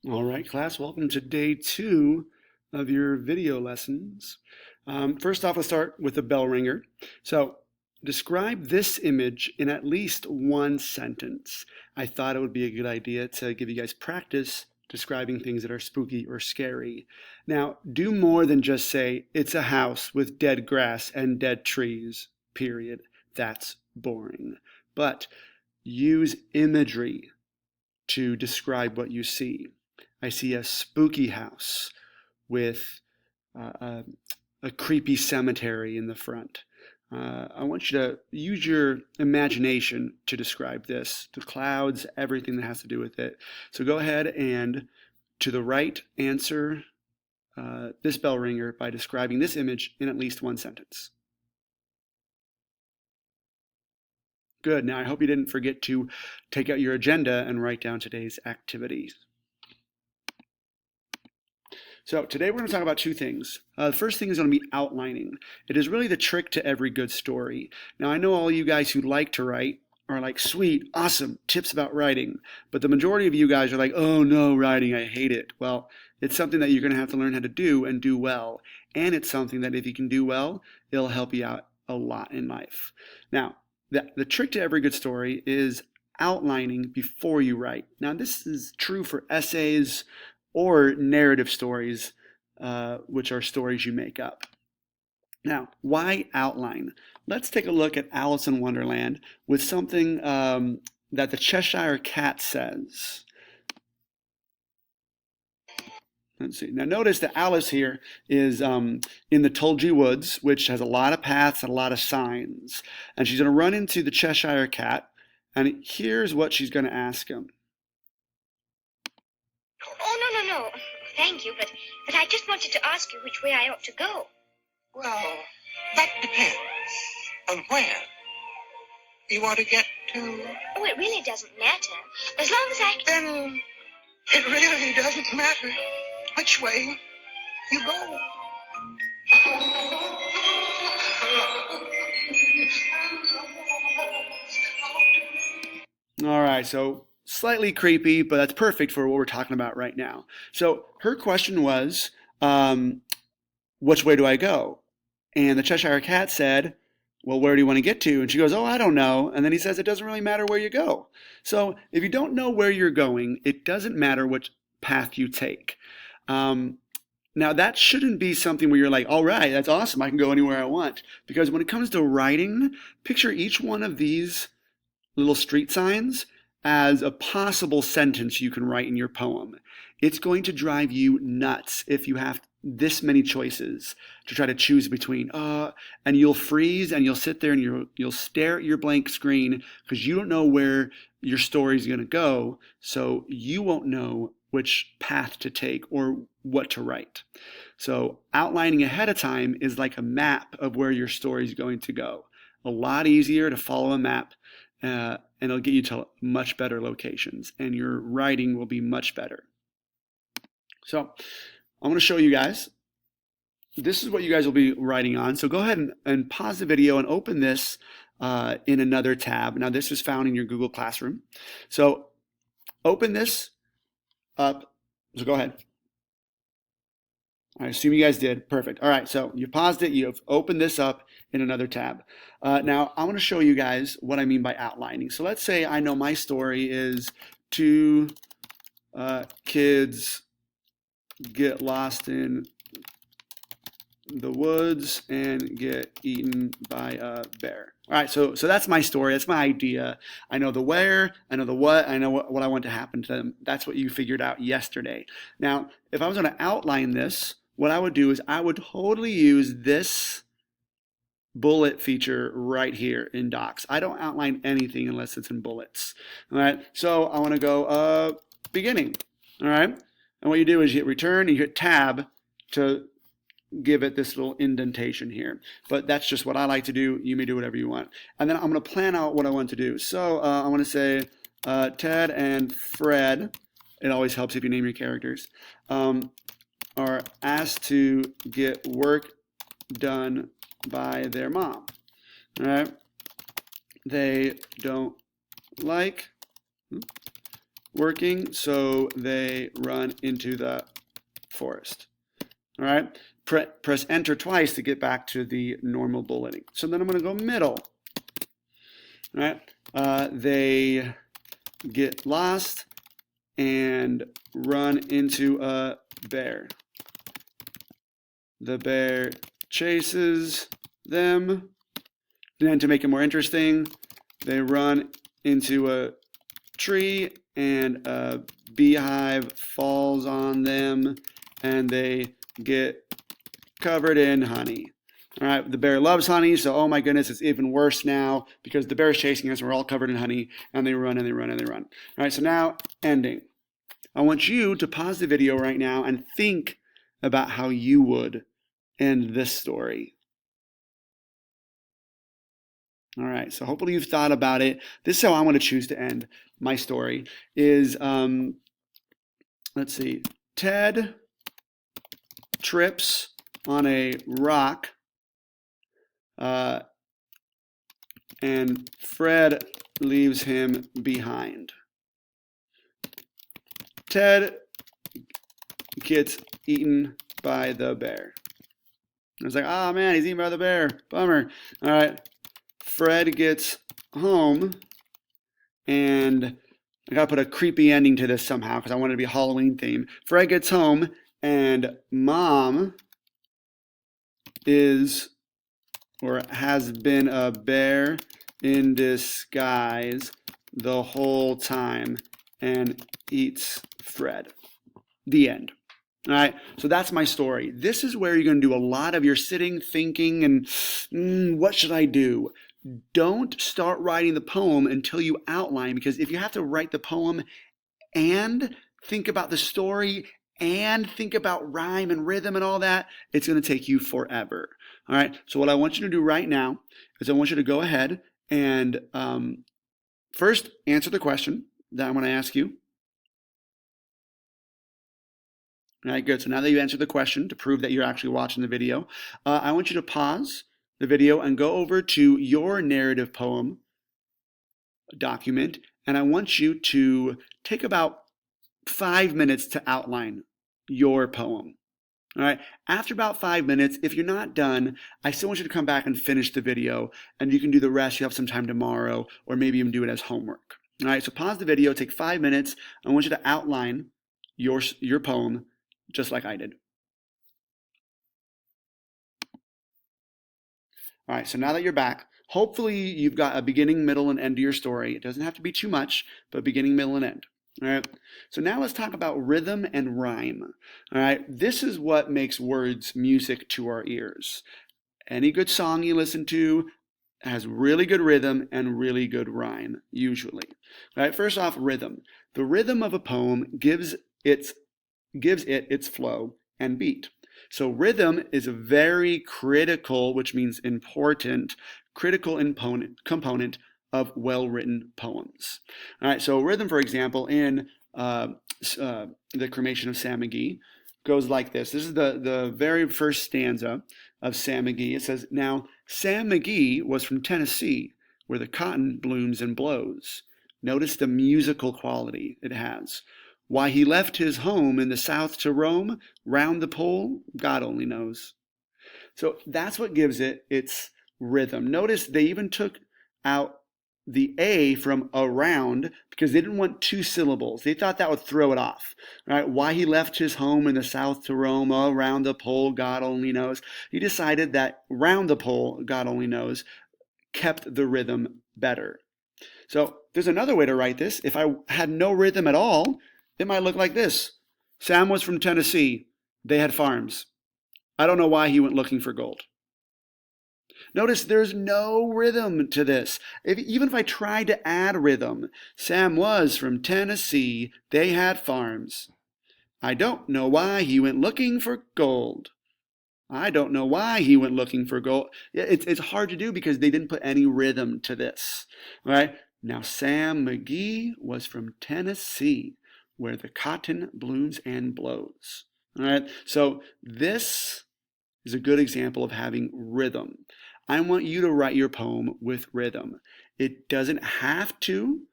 All right, class, welcome to day 2 of your video lessons. First off, let's start with the bell ringer. So, describe this image in at least one sentence. I thought it would be a good idea to give you guys practice describing things that are spooky or scary. Now, do more than just say, it's a house with dead grass and dead trees, period. That's boring. But use imagery to describe what you see. I see a spooky house with a, a creepy cemetery in the front. I want you to use your imagination to describe this, the clouds, everything that has to do with it. So go ahead and to the right answer this bell ringer by describing this image in at least one sentence. Good. Now I hope you didn't forget to take out your agenda and write down today's activities. So today we're going to talk about two things. The first thing is going to be outlining. It is really the trick to every good story. Now I know all you guys who like to write are like, sweet, awesome, tips about writing. But the majority of you guys are like, oh no, writing, I hate it. Well, it's something that you're going to have to learn how to do and do well. And it's something that if you can do well, it'll help you out a lot in life. Now, the trick to every good story is outlining before you write. Now this is true for essays, or narrative stories, which are stories you make up. Now, why outline? Let's take a look at Alice in Wonderland with something that the Cheshire Cat says. Let's see. Now notice that Alice here is in the Tulgey Woods, which has a lot of paths and a lot of signs. And she's going to run into the Cheshire Cat, and here's what she's going to ask him. Oh, no. Thank you, but I just wanted to ask you which way I ought to go. Well, that depends on where you want to get to. Oh, it really doesn't matter. As long as I can... Then it really doesn't matter which way you go. All right, so slightly creepy, but that's perfect for what we're talking about right now. So her question was, which way do I go? And the Cheshire Cat said, well, where do you want to get to? And she goes, oh, I don't know. And then he says, it doesn't really matter where you go. So if you don't know where you're going, it doesn't matter which path you take. Now, that shouldn't be something where you're like, all right, that's awesome. I can go anywhere I want. Because when it comes to writing, picture each one of these little street signs as a possible sentence you can write in your poem. It's going to drive you nuts if you have this many choices to try to choose between. And you'll freeze and you'll sit there and you'll stare at your blank screen because you don't know where your story is going to go, so you won't know which path to take or what to write. So outlining ahead of time is like a map of where your story is going to go. A lot easier to follow a map, and it'll get you to much better locations, and your writing will be much better. So I'm going to show you guys. This is what you guys will be writing on. So go ahead and pause the video and open this in another tab. Now this is found in your Google Classroom. So open this up. So go ahead. I assume you guys did. Perfect. All right, so you paused it. You've opened this up in another tab. Now, I want to show you guys what I mean by outlining. So let's say I know my story is two kids get lost in the woods and get eaten by a bear. All right, so that's my story. That's my idea. I know the where, I know the what, I know what I want to happen to them. That's what you figured out yesterday. Now, if I was going to outline this, what I would do is I would totally use this bullet feature right here in Docs. I don't outline anything unless it's in bullets. All right, so I want to go beginning. All right, and what you do is you hit return, you hit tab to give it this little indentation here. But that's just what I like to do. You may do whatever you want. And then I'm going to plan out what I want to do. So I want to say Ted and Fred. It always helps if you name your characters. Are asked to get work done by their mom. All right. They don't like working, so they run into the forest. All right, press enter twice to get back to the normal bulleting. So then I'm going to go middle. All right, they get lost and run into a bear. The bear chases them. Then to make it more interesting, they run into a tree and a beehive falls on them and they get covered in honey. All right, the bear loves honey, so oh my goodness, it's even worse now because the bear is chasing us. We're all covered in honey, and they run and they run and they run. All right, so now ending. I want you to pause the video right now and think about how you would end this story. All right, so hopefully you've thought about it. This is how I want to choose to end my story is, let's see, Ted trips on a rock and Fred leaves him behind. Ted gets eaten by the bear. I was like, oh man, he's eaten by the bear. Bummer. All right. Fred gets home, and I gotta put a creepy ending to this somehow because I want it to be a Halloween theme. Fred gets home, and Mom is or has been a bear in disguise the whole time and eats Fred. The end. All right, so that's my story. This is where you're going to do a lot of your sitting, thinking, and what should I do? Don't start writing the poem until you outline, because if you have to write the poem and think about the story and think about rhyme and rhythm and all that, it's going to take you forever. All right, so what I want you to do right now is I want you to go ahead and first answer the question that I'm going to ask you. All right, good. So now that you answered the question to prove that you're actually watching the video, I want you to pause the video and go over to your narrative poem document, and I want you to take about 5 minutes to outline your poem. All right, after about 5 minutes, if you're not done, I still want you to come back and finish the video, and you can do the rest. You have some time tomorrow, or maybe even do it as homework. All right, so pause the video, take 5 minutes. I want you to outline your poem just like I did. All right, so now that you're back, hopefully you've got a beginning, middle, and end to your story. It doesn't have to be too much, but beginning, middle, and end. All right, so now let's talk about rhythm and rhyme. All right, this is what makes words music to our ears. Any good song you listen to has really good rhythm and really good rhyme, usually. All right, first off, rhythm. The rhythm of a poem gives it its flow and beat. So rhythm is a very critical, which means important, critical component of well-written poems. All right, so rhythm, for example, in The Cremation of Sam McGee goes like this. This is the very first stanza of Sam McGee. It says, "Now, Sam McGee was from Tennessee, where the cotton blooms and blows." Notice the musical quality it has. Why he left his home in the South to roam round the pole, God only knows. So that's what gives it its rhythm. Notice they even took out the A from around because they didn't want two syllables. They thought that would throw it off. Right? Why he left his home in the South to roam around the pole, God only knows. He decided that round the pole, God only knows, kept the rhythm better. So there's another way to write this. If I had no rhythm at all, it might look like this. Sam was from Tennessee. They had farms. I don't know why he went looking for gold. Notice there's no rhythm to this. Even if I tried to add rhythm, Sam was from Tennessee. They had farms. I don't know why he went looking for gold. I don't know why he went looking for gold. It's hard to do because they didn't put any rhythm to this. All right. Now, Sam McGee was from Tennessee, where the cotton blooms and blows. All right, so this is a good example of having rhythm. I want you to write your poem with rhythm. It doesn't have to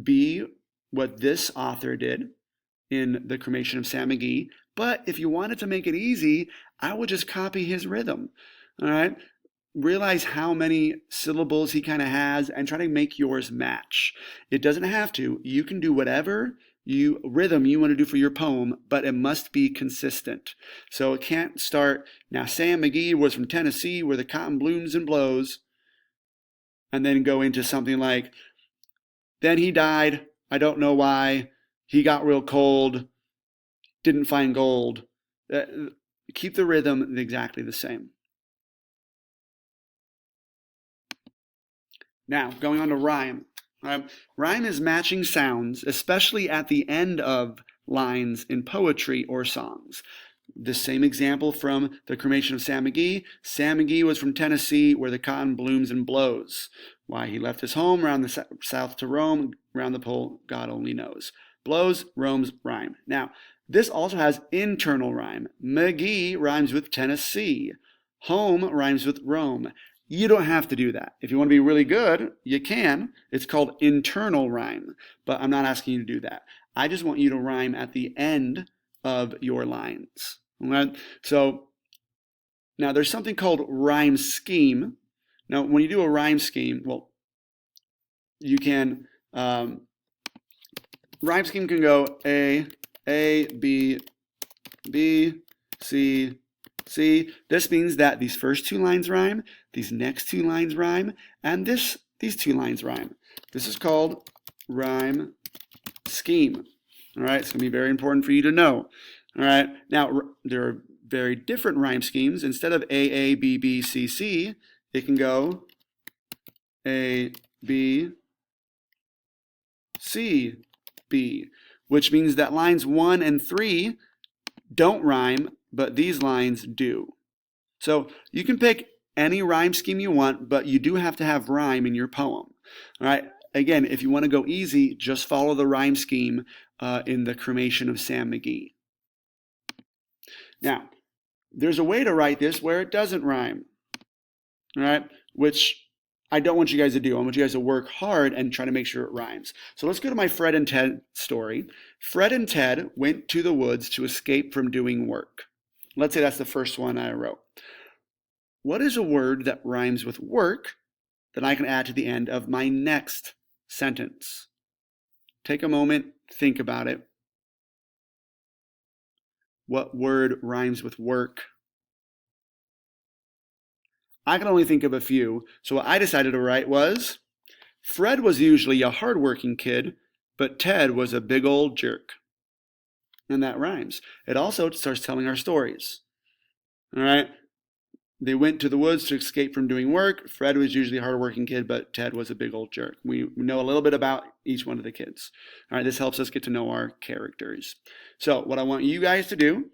be what this author did in The Cremation of Sam McGee. But if you wanted to make it easy, I would just copy his rhythm. All right? Realize how many syllables he kind of has and try to make yours match. It doesn't have to. You can do whatever rhythm you want to do for your poem, but it must be consistent. So it can't start, now Sam McGee was from Tennessee where the cotton blooms and blows, and then go into something like, then he died, I don't know why, he got real cold, didn't find gold. Keep the rhythm exactly the same. Now, going on to rhyme. Rhyme is matching sounds, especially at the end of lines in poetry or songs. The same example from The Cremation of Sam McGee. Sam McGee was from Tennessee where the cotton blooms and blows. Why he left his home around the south to roam, round the pole, God only knows. Blows, roams, rhyme. Now, this also has internal rhyme. McGee rhymes with Tennessee. Home rhymes with Rome. You don't have to do that. If you want to be really good, you can. It's called internal rhyme, but I'm not asking you to do that. I just want you to rhyme at the end of your lines. Okay? So now there's something called rhyme scheme. Now, when you do a rhyme scheme, well, you can, rhyme scheme can go A, B, C, C. This means that these first two lines rhyme, these next two lines rhyme, and these two lines rhyme. This is called rhyme scheme. All right, it's going to be very important for you to know. All right, now there are very different rhyme schemes. Instead of A, B, C, C, it can go A, B, C, B, which means that lines 1 and 3 don't rhyme, but these lines do. So you can pick any rhyme scheme you want, but you do have to have rhyme in your poem. All right. Again, if you want to go easy, just follow the rhyme scheme in The Cremation of Sam McGee. Now, there's a way to write this where it doesn't rhyme. All right, which I don't want you guys to do. I want you guys to work hard and try to make sure it rhymes. So let's go to my Fred and Ted story. Fred and Ted went to the woods to escape from doing work. Let's say that's the first one I wrote. What is a word that rhymes with work that I can add to the end of my next sentence? Take a moment, think about it. What word rhymes with work? I can only think of a few, so what I decided to write was, Fred was usually a hardworking kid, but Ted was a big old jerk. And that rhymes. It also starts telling our stories. All right? They went to the woods to escape from doing work. Fred was usually a hardworking kid, but Ted was a big old jerk. We know a little bit about each one of the kids. All right, this helps us get to know our characters. So what I want you guys to do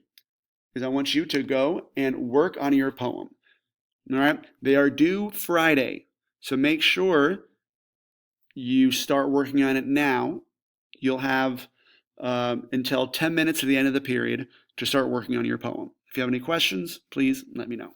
is I want you to go and work on your poem. All right, they are due Friday, so make sure you start working on it now. You'll have until 10 minutes to the end of the period to start working on your poem. If you have any questions, please let me know.